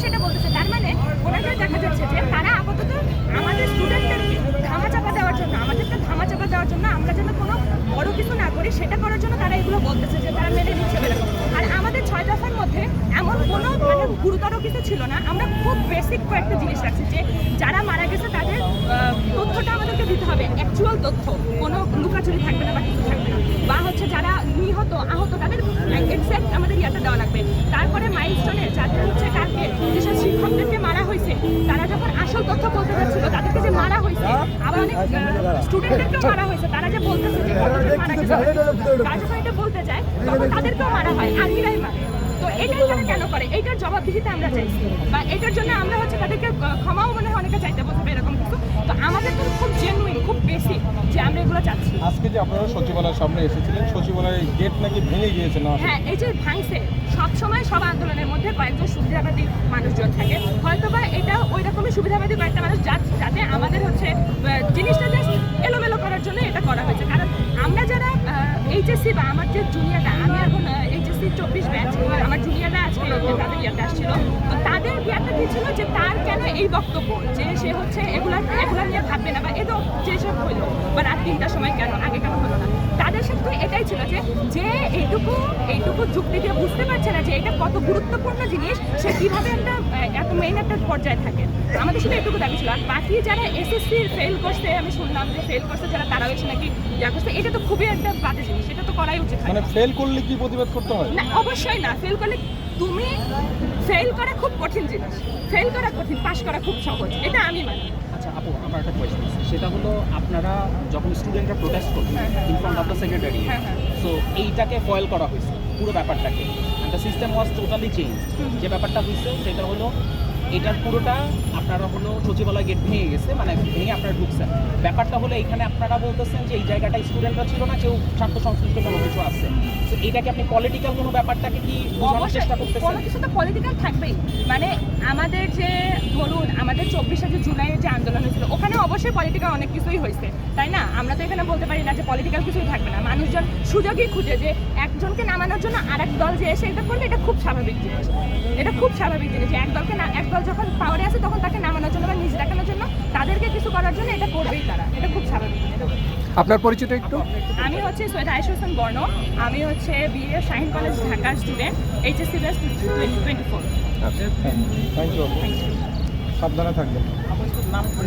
সেটা বলতেছে। তার মানে ওনাদের দেখা যাচ্ছে যে তারা আপাতত আমাদের স্টুডেন্টদেরকে ধামাচাপা দেওয়ার জন্য, আমাদেরকে ধামাচাপা দেওয়ার জন্য, আমরা যেন কোনো বড় কিছু না করি সেটা করার জন্য তারা এগুলো বলতেছে যে তারা মেনে নিচ্ছে এরকম। আর আমাদের 6 দফার মধ্যে এমন কোনো মানে গুরুতর কিছু ছিল না। আমরা খুব বেসিক কয়েকটা জিনিস রাখছি যে যারা মারা গেছে তাদের তথ্যটা আমাদেরকে দিতে হবে, অ্যাকচুয়াল তথ্য, কোনো লুকাচুরি থাকবে না বা কিছু থাকবে না। বা হচ্ছে যারা নিহত আহত তাদের এক্সাক্ট আমাদের ইয়াটা দেওয়া লাগবে। তারপরে মাইলস্টোনে যাদের হচ্ছে কালকে যেসব শিক্ষকদেরকে মারা হয়েছে তারা যখন আসল তথ্য বলতে যাচ্ছিল তাদেরকে যে মারা হয়েছে, আবার অনেক স্টুডেন্টদেরকেও মারা হয়েছে, তারা যে বলতেছে যে কতজন মারা গেছে তারা যখন এটা বলতে যায় তখন তাদেরকেও মারা হয়, আর্মিরাই মারে। তো এটাই তারা কেন করে, এইটার জবাবদিহিতে আমরা চাইছি, বা এটার জন্য আমরা হচ্ছে তাদেরকে ক্ষমাও মনে হয় অনেকে চাইতে বলতে এরকম কিছু। তো আমাদের তো খুব জেনুইন, খুব বেসিক যে আমরা এগুলো চাচ্ছি। আজকে যে আপনারা সচিবালয়ের সামনে এসেছিলেন, সচিবালয়ের গেট নাকি ভেঙে গিয়েছে না? হ্যাঁ, এই যে ভাঙছে, সবসময় সব আন্দোলনের মধ্যে কয়েকজন সুবিধাবাদী মানুষজন থাকে, হয়তোবা এটা ওই রকমই সুবিধাবাদী কয়েকটা মানুষ যাতে আমাদের হচ্ছে জিনিসটা জাস্ট এলোমেলো করার জন্য এটা করা হয়েছে। কারণ আমরা যারা এইচএসসি বা আমার যে জুনিয়ররা, আমি এখন এইচএসসি 24 ব্যাচ, আমার জুনিয়ররা আজকে তাদের ইয়াতে আসছিল, তো তাদের ইয়াটা কি ছিল যে তার কেন এই বক্তব্য যে সে হচ্ছে এগুলা নিয়ে ভাববে না, বা এতো যেসব হইলো বা রাত 3টার সময় কেন, আগে কেন হলো না, তাদের সাথে এটাই ছিল যে এইটুকু যুক্তি দিয়ে বুঝতে পারছে না যে এটা কত গুরুত্বপূর্ণ জিনিস, সে কিভাবে এত মেইন একটা পর্যায়ে থাকে। আমাদের শুধু এটুকু দাবি ছিল। আর বাকি যারা এসএসসি ফেল করছে, আমি শুনলাম যে ফেল করছে যারা, তারাও এসে নাকি ইয়া করছে, এটা তো খুবই একটা বাজে জিনিস, এটা তো করাই উচিত। মানে ফেল করলে কি প্রতিবাদ করতে হয়? না, অবশ্যই না। ফেল করলে তুমি ফেল করা খুব কঠিন জিনিস, ফেল করা কঠিন, পাস করা খুব সহজ, এটা আমি মানি। আচ্ছা আপু, আমার একটা কোয়েশ্চন আছে, সেটা হলো আপনারা যখন স্টুডেন্টরা প্রোটেস্ট করবে in front of the secretary, so এইটাকে ফয়েল করা হয়েছে পুরো ব্যাপারটাকে, the system was totally change. যে ব্যাপারটা হয়েছে সেটা হলো এটার পুরোটা আপনারা হলো সচিবালয় গেট ভেঙে গেছে, মানে ভেঙে আপনারা ঢুকছেন। ব্যাপারটা হলো এখানে আপনারা বলতেছেন যে এই জায়গাটায় স্টুডেন্টরা ছিল না, কেউ স্বার্থ সংশ্লিষ্ট কোনো কিছু আছে। তো এটাকে আপনি পলিটিক্যাল কোনো ব্যাপারটাকে কি বোঝানোর চেষ্টা করতেছেন? কোনো কিছু তো পলিটিক্যাল থাকবেই। মানে আমাদের যে ধরুন আমাদের 24শে জুলাইয়ের যে আন্দোলন হয়েছিল ওখানে অবশ্যই পলিটিক্যাল অনেক কিছুই হয়েছে, তাই না? আমরা তো এখানে বলতে পারি না যে পলিটিক্যাল কিছুই থাকবে না। মানুষজন সুযোগই খুঁজে যে একজনকে নামানোর জন্য আরেক দল যে এসে এটা করবে, এটা খুব স্বাভাবিক জিনিস। এটা খুব স্বাভাবিক জিনিস যে এক দল যখন পাওয়ারে আসে তখন তাকে নামানোর জন্য বা নিজ দেখানোর জন্য, তাদেরকে কিছু করার জন্য এটা করবেই তারা, এটা খুব স্বাভাবিক। আপনার পরিচিত একটু? আমি হচ্ছে সৈয়দ আয়েশা হোসেন বর্ণ, আমি হচ্ছে বিএ শাহিন কলেজ ঢাকার student, HSC batch 2024। Thank you, সাবধানে থাকবেন।